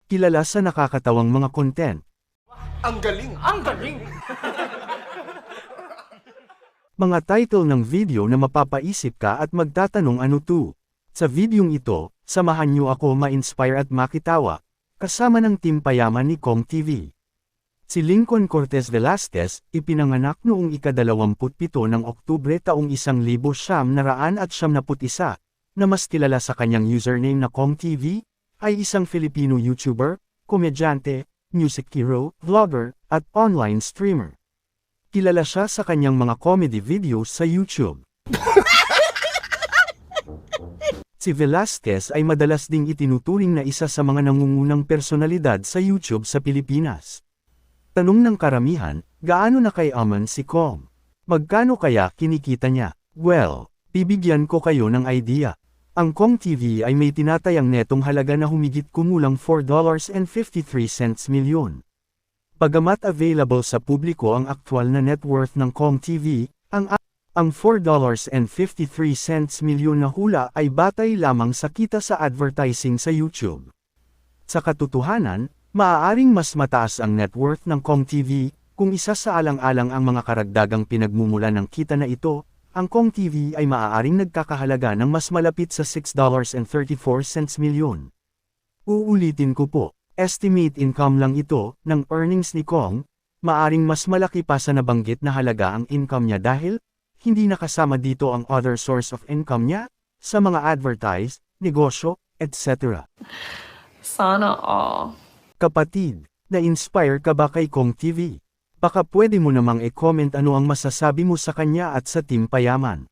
kilala sa nakakatawang mga content. Ang galing! Ang galing! Mga title ng video na mapapaisip ka at magtatanong ano to. Sa videong ito, samahan niyo ako ma-inspire at makitawa, kasama ng Team Payaman ni Kong TV. Si Lincoln Cortez Velasquez, ipinanganak noong ika-27 ng Oktubre taong 1971, na mas kilala sa kanyang username na Kong TV, ay isang Filipino YouTuber, komedyante, music hero, vlogger, at online streamer. Kilala siya sa kanyang mga comedy videos sa YouTube. Si Velasquez ay madalas ding itinuturing na isa sa mga nangungunang personalidad sa YouTube sa Pilipinas. Tanong ng karamihan, gaano na kayaman si Kong? Magkano kaya kinikita niya? Well, bibigyan ko kayo ng idea. Ang Kong TV ay may tinatayang netong halaga na humigit kumulang $4.53 milyon. Bagamat available sa publiko ang aktwal na net worth ng Kong TV, ang $4.53 milyon na hula ay batay lamang sa kita sa advertising sa YouTube. Sa katotohanan, maaaring mas mataas ang net worth ng Kong TV, kung isa sa alang-alang ang mga karagdagang pinagmumula ng kita na ito. Ang Kong TV ay maaaring nagkakahalaga ng mas malapit sa $6.34 milyon. Uulitin ko po, estimate income lang ito, ng earnings ni Kong, maaring mas malaki pa sa nabanggit na halaga ang income niya dahil, hindi nakasama dito ang other source of income niya, sa mga advertise, negosyo, etc. Sana all. Kapatid, na-inspire ka ba kay Kong TV? Baka pwede mo namang i-comment ano ang masasabi mo sa kanya at sa Team Payaman.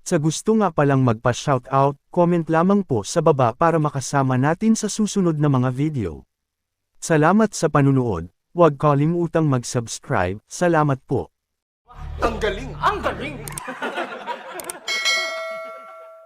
Sa gusto nga palang magpa-shoutout, comment lamang po sa baba para makasama natin sa susunod na mga video. Salamat sa panunood, huwag kalimutang mag-subscribe, salamat po. Ang galing! Ang galing!